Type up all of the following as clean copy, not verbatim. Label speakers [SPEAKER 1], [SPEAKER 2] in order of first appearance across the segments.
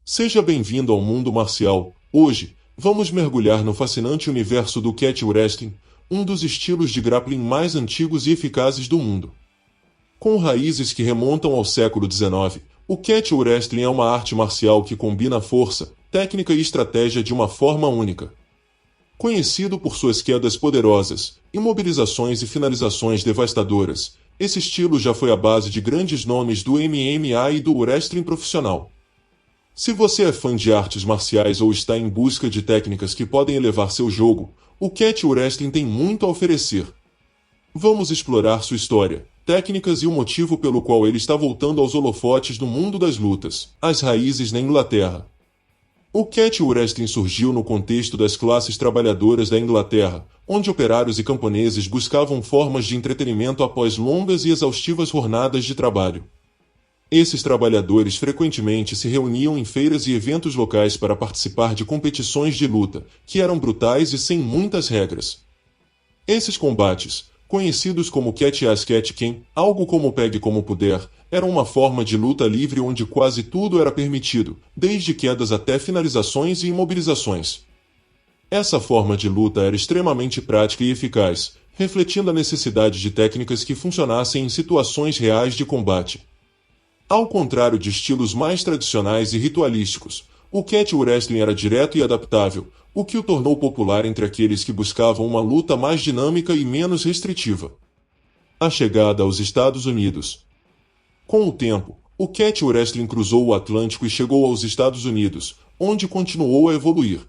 [SPEAKER 1] Seja bem-vindo ao mundo marcial. Hoje, vamos mergulhar no fascinante universo do Catch Wrestling, um dos estilos de grappling mais antigos e eficazes do mundo. Com raízes que remontam ao século XIX, o Catch Wrestling é uma arte marcial que combina força, técnica e estratégia de uma forma única. Conhecido por suas quedas poderosas, imobilizações e finalizações devastadoras, esse estilo já foi a base de grandes nomes do MMA e do wrestling profissional. Se você é fã de artes marciais ou está em busca de técnicas que podem elevar seu jogo, o Catch Wrestling tem muito a oferecer. Vamos explorar sua história, técnicas e o motivo pelo qual ele está voltando aos holofotes no mundo das lutas, as raízes na Inglaterra. O Catch Wrestling surgiu no contexto das classes trabalhadoras da Inglaterra, onde operários e camponeses buscavam formas de entretenimento após longas e exaustivas jornadas de trabalho. Esses trabalhadores frequentemente se reuniam em feiras e eventos locais para participar de competições de luta, que eram brutais e sem muitas regras. Esses combates, conhecidos como Catch as Catch Can, algo como Pegue como puder, eram uma forma de luta livre onde quase tudo era permitido, desde quedas até finalizações e imobilizações. Essa forma de luta era extremamente prática e eficaz, refletindo a necessidade de técnicas que funcionassem em situações reais de combate. Ao contrário de estilos mais tradicionais e ritualísticos, o Catch Wrestling era direto e adaptável, o que o tornou popular entre aqueles que buscavam uma luta mais dinâmica e menos restritiva. A chegada aos Estados Unidos. Com o tempo, o Catch Wrestling cruzou o Atlântico e chegou aos Estados Unidos, onde continuou a evoluir.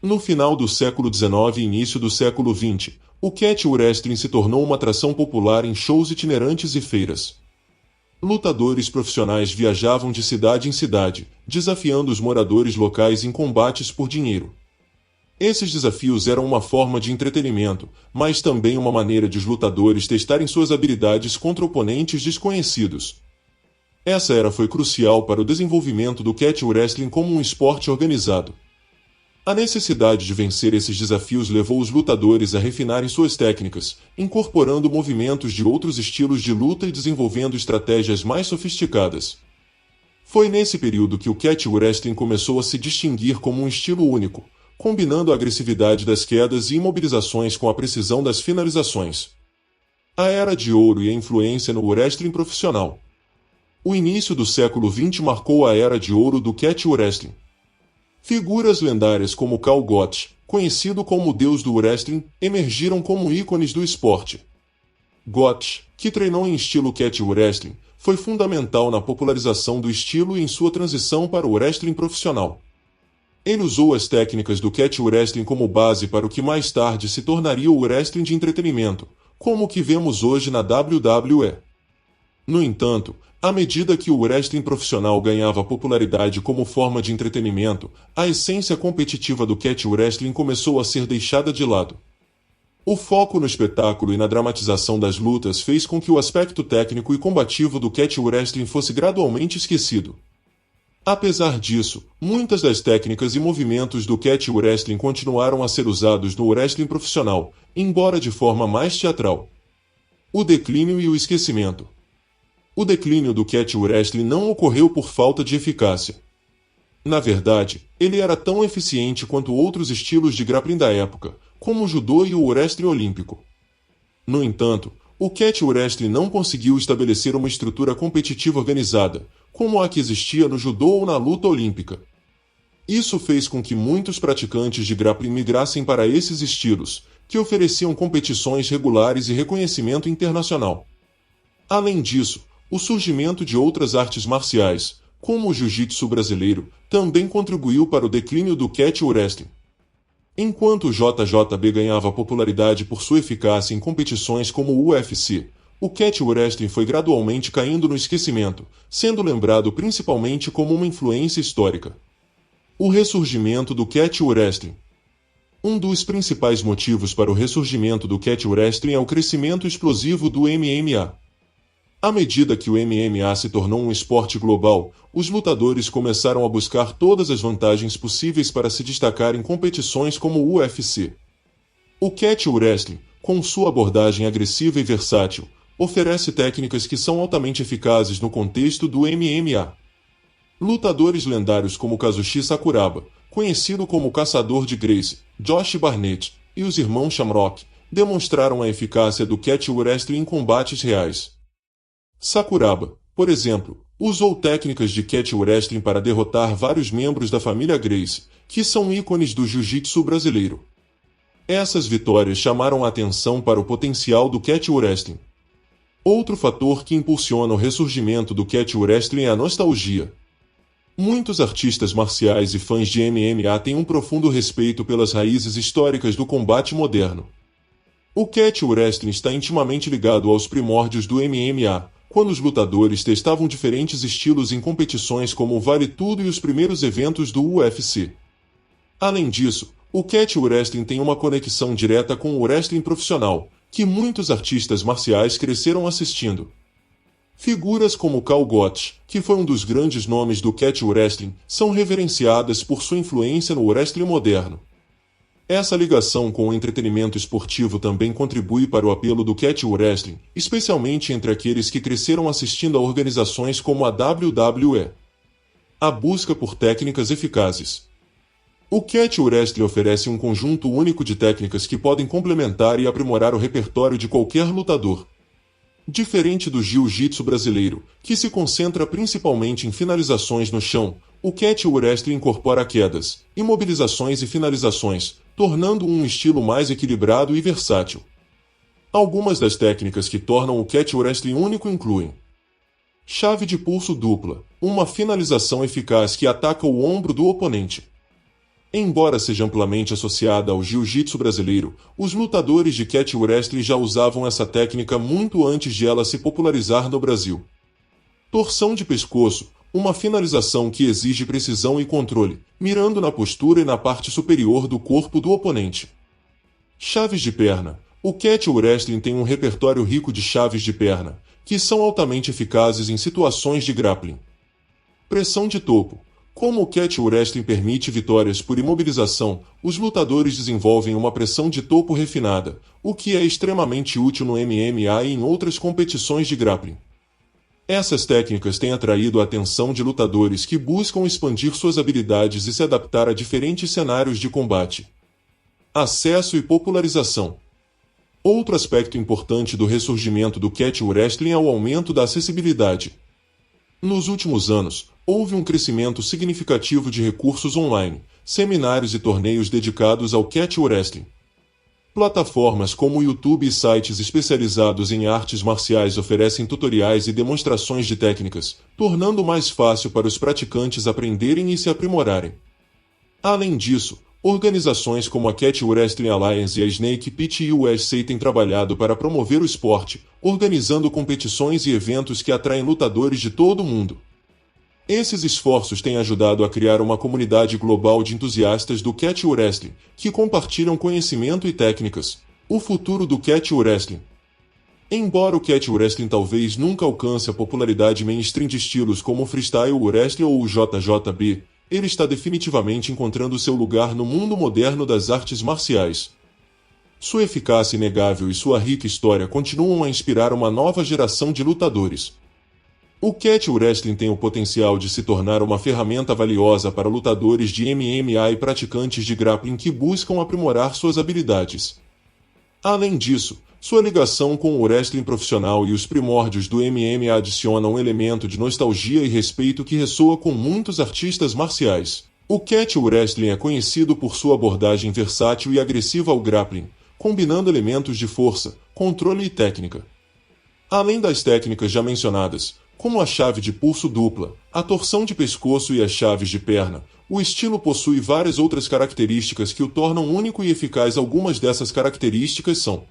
[SPEAKER 1] No final do século XIX e início do século XX, o Catch Wrestling se tornou uma atração popular em shows itinerantes e feiras. Lutadores profissionais viajavam de cidade em cidade, desafiando os moradores locais em combates por dinheiro. Esses desafios eram uma forma de entretenimento, mas também uma maneira de os lutadores testarem suas habilidades contra oponentes desconhecidos. Essa era foi crucial para o desenvolvimento do Catch Wrestling como um esporte organizado. A necessidade de vencer esses desafios levou os lutadores a refinarem suas técnicas, incorporando movimentos de outros estilos de luta e desenvolvendo estratégias mais sofisticadas. Foi nesse período que o Catch Wrestling começou a se distinguir como um estilo único, combinando a agressividade das quedas e imobilizações com a precisão das finalizações. A Era de Ouro e a influência no wrestling profissional. O início do século XX marcou a Era de Ouro do Catch Wrestling. Figuras lendárias como Karl Gotch, conhecido como o deus do wrestling, emergiram como ícones do esporte. Gotch, que treinou em estilo Catch Wrestling, foi fundamental na popularização do estilo e em sua transição para o wrestling profissional. Ele usou as técnicas do Catch Wrestling como base para o que mais tarde se tornaria o wrestling de entretenimento, como o que vemos hoje na WWE. No entanto, à medida que o wrestling profissional ganhava popularidade como forma de entretenimento, a essência competitiva do Catch Wrestling começou a ser deixada de lado. O foco no espetáculo e na dramatização das lutas fez com que o aspecto técnico e combativo do Catch Wrestling fosse gradualmente esquecido. Apesar disso, muitas das técnicas e movimentos do Catch Wrestling continuaram a ser usados no wrestling profissional, embora de forma mais teatral. O declínio e o esquecimento. O declínio do Catch Wrestling não ocorreu por falta de eficácia. Na verdade, ele era tão eficiente quanto outros estilos de grappling da época, como o judô e o wrestling olímpico. No entanto, o Catch Wrestling não conseguiu estabelecer uma estrutura competitiva organizada, como a que existia no judô ou na luta olímpica. Isso fez com que muitos praticantes de grappling migrassem para esses estilos, que ofereciam competições regulares e reconhecimento internacional. Além disso, o surgimento de outras artes marciais, como o jiu-jitsu brasileiro, também contribuiu para o declínio do Catch Wrestling. Enquanto o JJB ganhava popularidade por sua eficácia em competições como o UFC, o Catch Wrestling foi gradualmente caindo no esquecimento, sendo lembrado principalmente como uma influência histórica. O ressurgimento do Catch Wrestling. Um dos principais motivos para o ressurgimento do Catch Wrestling é o crescimento explosivo do MMA. À medida que o MMA se tornou um esporte global, os lutadores começaram a buscar todas as vantagens possíveis para se destacar em competições como o UFC. O Catch Wrestling, com sua abordagem agressiva e versátil, oferece técnicas que são altamente eficazes no contexto do MMA. Lutadores lendários como Kazushi Sakuraba, conhecido como Caçador de Gracie, Josh Barnett e os irmãos Shamrock, demonstraram a eficácia do Catch Wrestling em combates reais. Sakuraba, por exemplo, usou técnicas de Catch Wrestling para derrotar vários membros da família Gracie, que são ícones do jiu-jitsu brasileiro. Essas vitórias chamaram a atenção para o potencial do Catch Wrestling. Outro fator que impulsiona o ressurgimento do Catch Wrestling é a nostalgia. Muitos artistas marciais e fãs de MMA têm um profundo respeito pelas raízes históricas do combate moderno. O Catch Wrestling está intimamente ligado aos primórdios do MMA, quando os lutadores testavam diferentes estilos em competições como o Vale Tudo e os primeiros eventos do UFC. Além disso, o Catch Wrestling tem uma conexão direta com o wrestling profissional, que muitos artistas marciais cresceram assistindo. Figuras como Cal Gotch, que foi um dos grandes nomes do Catch Wrestling, são reverenciadas por sua influência no wrestling moderno. Essa ligação com o entretenimento esportivo também contribui para o apelo do Catch Wrestling, especialmente entre aqueles que cresceram assistindo a organizações como a WWE. A busca por técnicas eficazes. O Catch Wrestling oferece um conjunto único de técnicas que podem complementar e aprimorar o repertório de qualquer lutador. Diferente do jiu-jitsu brasileiro, que se concentra principalmente em finalizações no chão, o Catch Wrestling incorpora quedas, imobilizações e finalizações, tornando um estilo mais equilibrado e versátil. Algumas das técnicas que tornam o Catch Wrestling único incluem: chave de pulso dupla, uma finalização eficaz que ataca o ombro do oponente. Embora seja amplamente associada ao jiu-jitsu brasileiro, os lutadores de Catch Wrestling já usavam essa técnica muito antes de ela se popularizar no Brasil. Torção de pescoço, uma finalização que exige precisão e controle, mirando na postura e na parte superior do corpo do oponente. Chaves de perna. O Catch Wrestling tem um repertório rico de chaves de perna, que são altamente eficazes em situações de grappling. Pressão de topo. Como o Catch Wrestling permite vitórias por imobilização, os lutadores desenvolvem uma pressão de topo refinada, o que é extremamente útil no MMA e em outras competições de grappling. Essas técnicas têm atraído a atenção de lutadores que buscam expandir suas habilidades e se adaptar a diferentes cenários de combate. Acesso e popularização. Outro aspecto importante do ressurgimento do Catch Wrestling é o aumento da acessibilidade. Nos últimos anos, houve um crescimento significativo de recursos online, seminários e torneios dedicados ao Catch Wrestling. Plataformas como o YouTube e sites especializados em artes marciais oferecem tutoriais e demonstrações de técnicas, tornando mais fácil para os praticantes aprenderem e se aprimorarem. Além disso, organizações como a Catch Wrestling Alliance e a Snake Pit USA têm trabalhado para promover o esporte, organizando competições e eventos que atraem lutadores de todo o mundo. Esses esforços têm ajudado a criar uma comunidade global de entusiastas do Catch Wrestling, que compartilham conhecimento e técnicas. O futuro do Catch Wrestling. Embora o Catch Wrestling talvez nunca alcance a popularidade mainstream de estilos como o Freestyle Wrestling ou o JJB, ele está definitivamente encontrando seu lugar no mundo moderno das artes marciais. Sua eficácia inegável e sua rica história continuam a inspirar uma nova geração de lutadores. O Catch Wrestling tem o potencial de se tornar uma ferramenta valiosa para lutadores de MMA e praticantes de grappling que buscam aprimorar suas habilidades. Além disso, sua ligação com o wrestling profissional e os primórdios do MMA adiciona um elemento de nostalgia e respeito que ressoa com muitos artistas marciais. O Catch Wrestling é conhecido por sua abordagem versátil e agressiva ao grappling, combinando elementos de força, controle e técnica. Além das técnicas já mencionadas, como a chave de pulso dupla, a torção de pescoço e as chaves de perna, o estilo possui várias outras características que o tornam único e eficaz. Algumas dessas características são: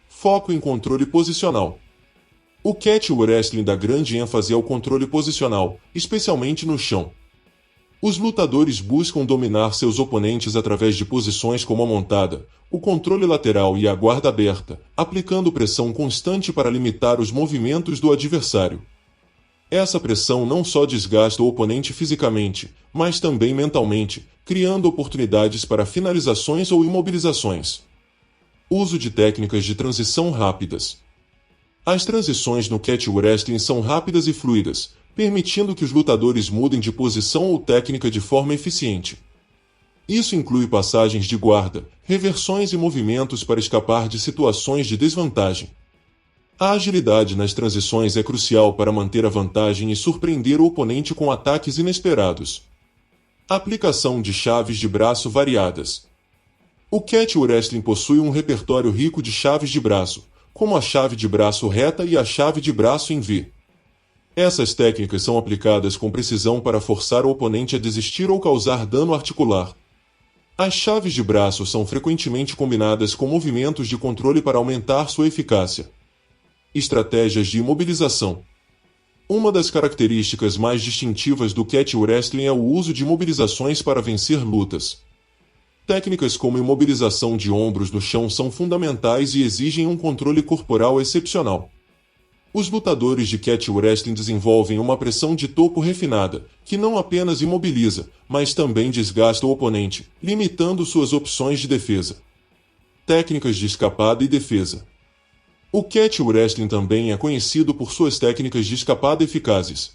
[SPEAKER 1] foco em controle posicional. O Catch Wrestling dá grande ênfase ao controle posicional, especialmente no chão. Os lutadores buscam dominar seus oponentes através de posições como a montada, o controle lateral e a guarda aberta, aplicando pressão constante para limitar os movimentos do adversário. Essa pressão não só desgasta o oponente fisicamente, mas também mentalmente, criando oportunidades para finalizações ou imobilizações. Uso de técnicas de transição rápidas. As transições no Catch Wrestling são rápidas e fluidas, permitindo que os lutadores mudem de posição ou técnica de forma eficiente. Isso inclui passagens de guarda, reversões e movimentos para escapar de situações de desvantagem. A agilidade nas transições é crucial para manter a vantagem e surpreender o oponente com ataques inesperados. Aplicação de chaves de braço variadas. O Catch Wrestling possui um repertório rico de chaves de braço, como a chave de braço reta e a chave de braço em V. Essas técnicas são aplicadas com precisão para forçar o oponente a desistir ou causar dano articular. As chaves de braço são frequentemente combinadas com movimentos de controle para aumentar sua eficácia. Estratégias de imobilização. Uma das características mais distintivas do Catch Wrestling é o uso de imobilizações para vencer lutas. Técnicas como imobilização de ombros no chão são fundamentais e exigem um controle corporal excepcional. Os lutadores de Catch Wrestling desenvolvem uma pressão de topo refinada, que não apenas imobiliza, mas também desgasta o oponente, limitando suas opções de defesa. Técnicas de escapada e defesa. O Catch Wrestling também é conhecido por suas técnicas de escapada eficazes.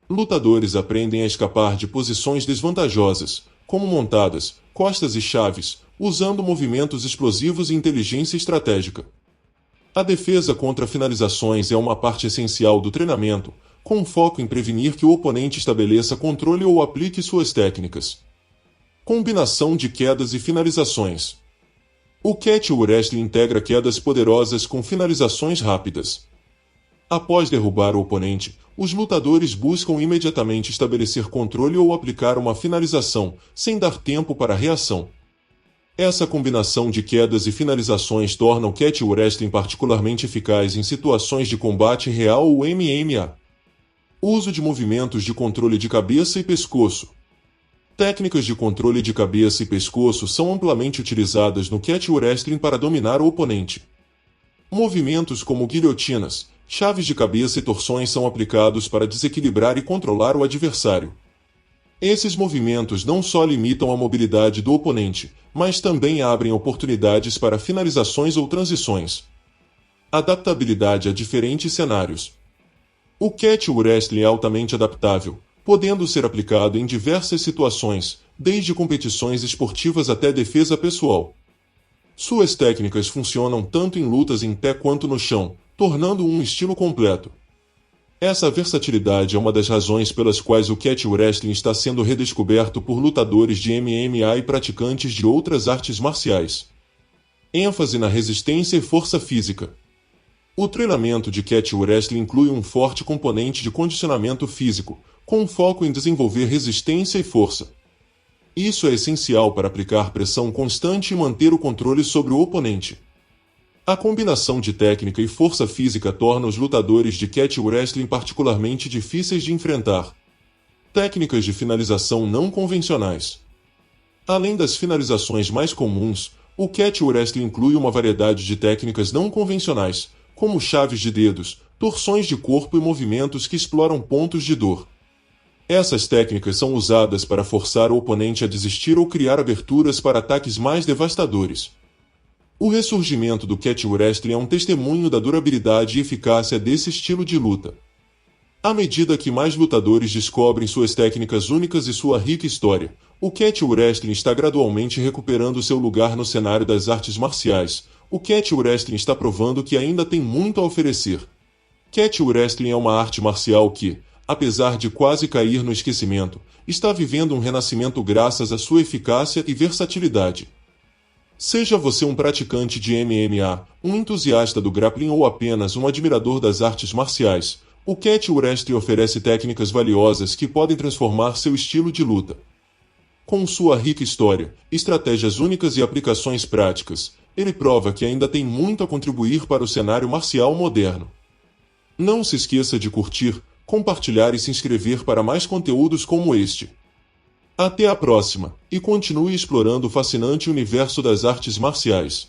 [SPEAKER 1] Lutadores aprendem a escapar de posições desvantajosas, como montadas, costas e chaves, usando movimentos explosivos e inteligência estratégica. A defesa contra finalizações é uma parte essencial do treinamento, com foco em prevenir que o oponente estabeleça controle ou aplique suas técnicas. Combinação de quedas e finalizações. O Catch Wrestling integra quedas poderosas com finalizações rápidas. Após derrubar o oponente, os lutadores buscam imediatamente estabelecer controle ou aplicar uma finalização, sem dar tempo para reação. Essa combinação de quedas e finalizações torna o Catch Wrestling particularmente eficaz em situações de combate real ou MMA. Uso de movimentos de controle de cabeça e pescoço. Técnicas de controle de cabeça e pescoço são amplamente utilizadas no Catch Wrestling para dominar o oponente. Movimentos como guilhotinas, chaves de cabeça e torções são aplicados para desequilibrar e controlar o adversário. Esses movimentos não só limitam a mobilidade do oponente, mas também abrem oportunidades para finalizações ou transições. Adaptabilidade a diferentes cenários. O Catch Wrestling é altamente adaptável, podendo ser aplicado em diversas situações, desde competições esportivas até defesa pessoal. Suas técnicas funcionam tanto em lutas em pé quanto no chão, tornando um estilo completo. Essa versatilidade é uma das razões pelas quais o Catch Wrestling está sendo redescoberto por lutadores de MMA e praticantes de outras artes marciais. ênfase na resistência e força física. O treinamento de Catch Wrestling inclui um forte componente de condicionamento físico, com foco em desenvolver resistência e força. Isso é essencial para aplicar pressão constante e manter o controle sobre o oponente. A combinação de técnica e força física torna os lutadores de Catch Wrestling particularmente difíceis de enfrentar. Técnicas de finalização não convencionais. Além das finalizações mais comuns, o Catch Wrestling inclui uma variedade de técnicas não convencionais, como chaves de dedos, torções de corpo e movimentos que exploram pontos de dor. Essas técnicas são usadas para forçar o oponente a desistir ou criar aberturas para ataques mais devastadores. O ressurgimento do Catch Wrestling é um testemunho da durabilidade e eficácia desse estilo de luta. À medida que mais lutadores descobrem suas técnicas únicas e sua rica história, o Catch Wrestling está gradualmente recuperando seu lugar no cenário das artes marciais. O Catch Wrestling está provando que ainda tem muito a oferecer. Catch Wrestling é uma arte marcial que, apesar de quase cair no esquecimento, está vivendo um renascimento graças à sua eficácia e versatilidade. Seja você um praticante de MMA, um entusiasta do grappling ou apenas um admirador das artes marciais, o Catch Wrestling oferece técnicas valiosas que podem transformar seu estilo de luta. Com sua rica história, estratégias únicas e aplicações práticas, ele prova que ainda tem muito a contribuir para o cenário marcial moderno. Não se esqueça de curtir, compartilhar e se inscrever para mais conteúdos como este. Até a próxima, e continue explorando o fascinante universo das artes marciais.